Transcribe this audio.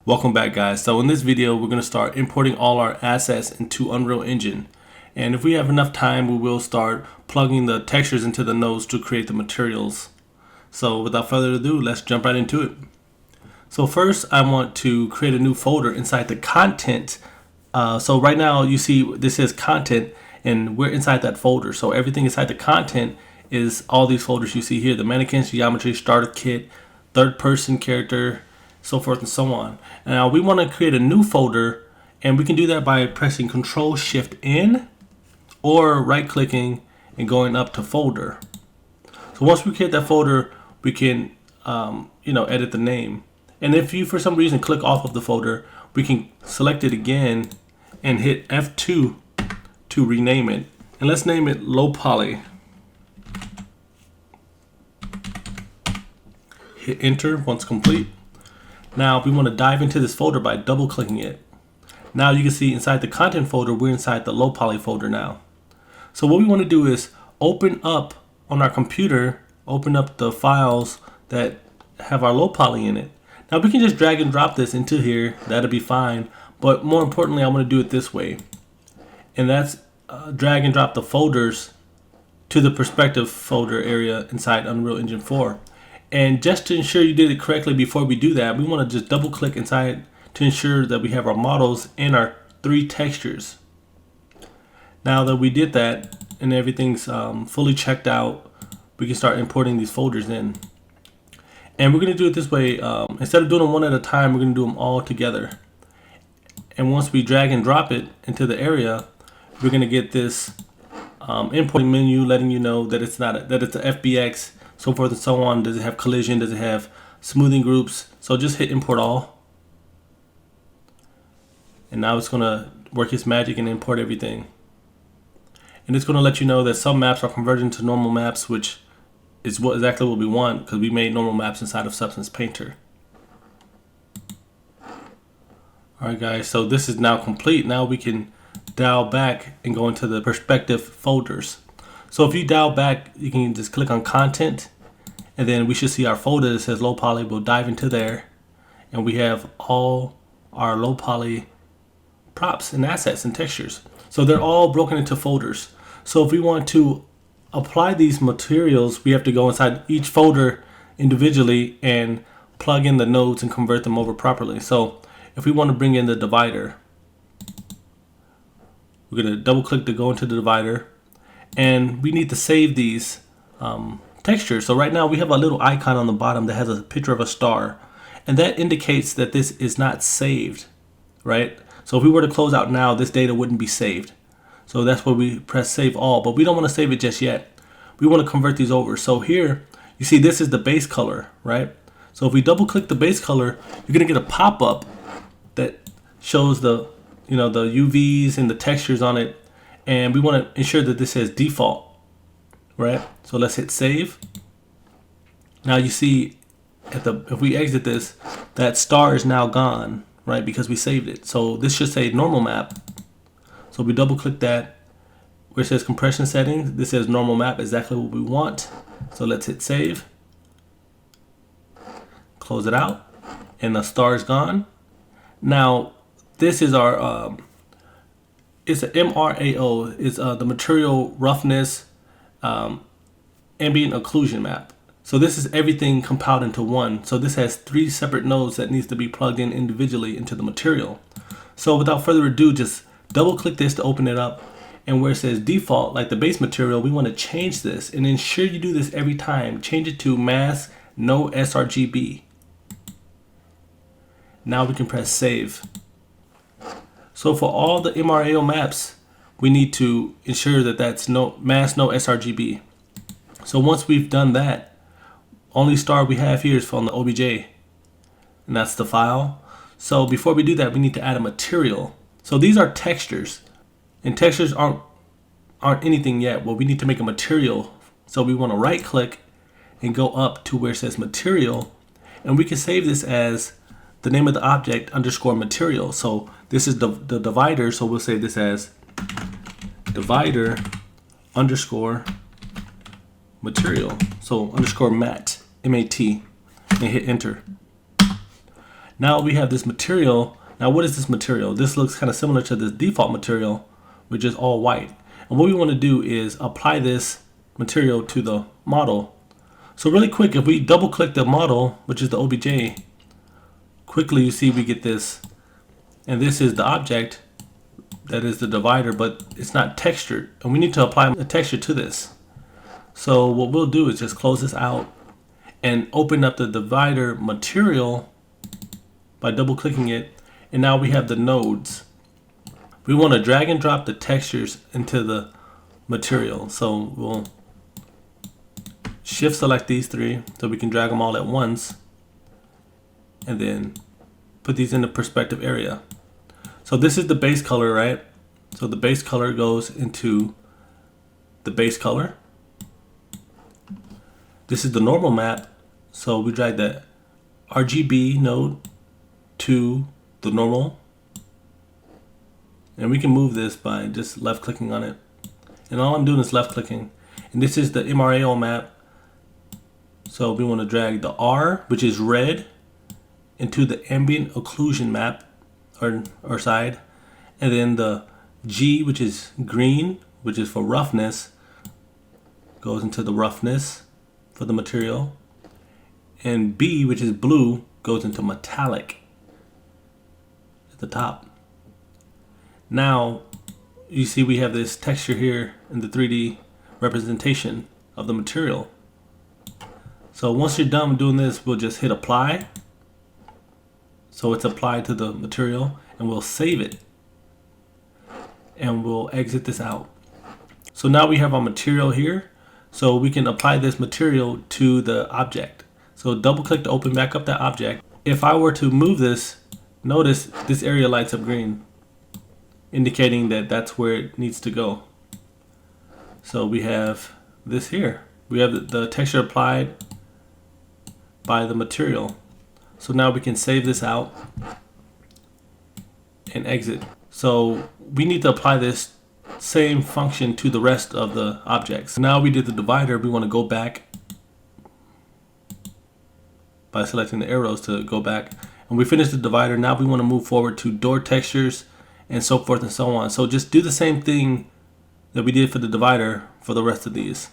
Welcome back, guys. So in this video we're going to start importing all our assets into Unreal Engine, and if we have enough time we will start plugging the textures into the nodes to create the materials. So without further ado, let's jump right into it. So first I want to create a new folder inside the content. So right now you see this says content and we're inside that folder. So everything inside the content is all these folders you see here: the mannequins, geometry, starter kit, third person character, so forth and so on. Now we want to create a new folder, and we can do that by pressing Control-Shift-N or right clicking and going up to folder. So once we create that folder, we can edit the name. And if you for some reason click off of the folder, we can select it again and hit F2 to rename it. And let's name it low poly. Hit enter once complete. Now we want to dive into this folder by double clicking it. Now you can see inside the content folder, we're inside the low poly folder now. So what we want to do is open up on our computer, open up the files that have our low poly in it. Now we can just drag and drop this into here, that'll be fine. But more importantly, I want to do it this way. And that's drag and drop the folders to the perspective folder area inside Unreal Engine 4. And just to ensure you did it correctly before we do that, we want to just double click inside to ensure that we have our models and our 3 textures. Now that we did that and everything's fully checked out, we can start importing these folders in. And we're going to do it this way. Instead of doing them one at a time, we're going to do them all together. And once we drag and drop it into the area, we're going to get this importing menu letting you know that it's not that it's a FBX, so forth and so on. Does it have collision? Does it have smoothing groups? So just hit import all. And now it's going to work its magic and import everything. And it's going to let you know that some maps are converted to normal maps, which is exactly what we want, because we made normal maps inside of Substance Painter. Alright guys, so this is now complete. Now we can dial back and go into the perspective folders. So if you dial back, you can just click on content, and then we should see our folder that says low poly. We'll dive into there, and we have all our low poly props and assets and textures. So they're all broken into folders. So if we want to apply these materials, we have to go inside each folder individually and plug in the nodes and convert them over properly. So if we want to bring in the divider, we're going to double click to go into the divider, and we need to save these textures. So right now we have a little icon on the bottom that has a picture of a star, and that indicates that this is not saved, right? So if we were to close out now, this data wouldn't be saved. So that's why we press save all, but we don't want to save it just yet. We want to convert these over. So here you see this is the base color, right? So if we double click the base color, you're going to get a pop-up that shows the the UVs and the textures on it, and we want to ensure that this says default, right? So let's hit save. Now you see if we exit this, that star is now gone, right? Because we saved it. So this should say normal map. So we double click that where it says compression settings. This says normal map, exactly what we want. So let's hit save. Close it out, and the star is gone. Now this is our it's an MRAO. It's the material roughness ambient occlusion map. So this is everything compiled into one. So this has 3 separate nodes that needs to be plugged in individually into the material. So without further ado, just double click this to open it up, and where it says default, like the base material, we want to change this, and ensure you do this every time. Change it to mask no sRGB. Now we can press save. So for all the MRAO maps, we need to ensure that that's mask no sRGB. So once we've done that, only star we have here is from the OBJ, and that's the file. So before we do that, we need to add a material. So these are textures, and textures aren't anything yet. Well, we need to make a material. So we want to right click and go up to where it says material, and we can save this as the name of the object underscore material. So this is the divider, so we'll save this as divider underscore material. So underscore mat, M-A-T, and hit enter. Now we have this material. Now what is this material? This looks kind of similar to this default material, which is all white. And what we want to do is apply this material to the model. So really quick, if we double click the model, which is the OBJ, quickly you see we get this, and this is the object, that is the divider, but it's not textured, and we need to apply a texture to this. So what we'll do is just close this out and open up the divider material by double clicking it, and now we have the nodes. We want to drag and drop the textures into the material, so we'll shift select these three so we can drag them all at once, and then put these in the perspective area. So this is the base color, right? So the base color goes into the base color. This is the normal map, so we drag the RGB node to the normal, and we can move this by just left clicking on it, and all I'm doing is left clicking. And this is the MRAO map, so we want to drag the R, which is red, into the ambient occlusion map or side, and then the G, which is green, which is for roughness, goes into the roughness for the material, and B, which is blue, goes into metallic at the top. Now you see we have this texture here in the 3D representation of the material. So once you're done doing this, we'll just hit apply. So it's applied to the material, and we'll save it, and we'll exit this out. So now we have our material here, so we can apply this material to the object. So double click to open back up that object. If I were to move this, notice this area lights up green, indicating that that's where it needs to go. So we have this here. We have the texture applied by the material. So now we can save this out and exit. So we need to apply this same function to the rest of the objects. Now we did the divider, we want to go back by selecting the arrows to go back. And we finished the divider. Now we want to move forward to door textures and so forth and so on. So just do the same thing that we did for the divider for the rest of these.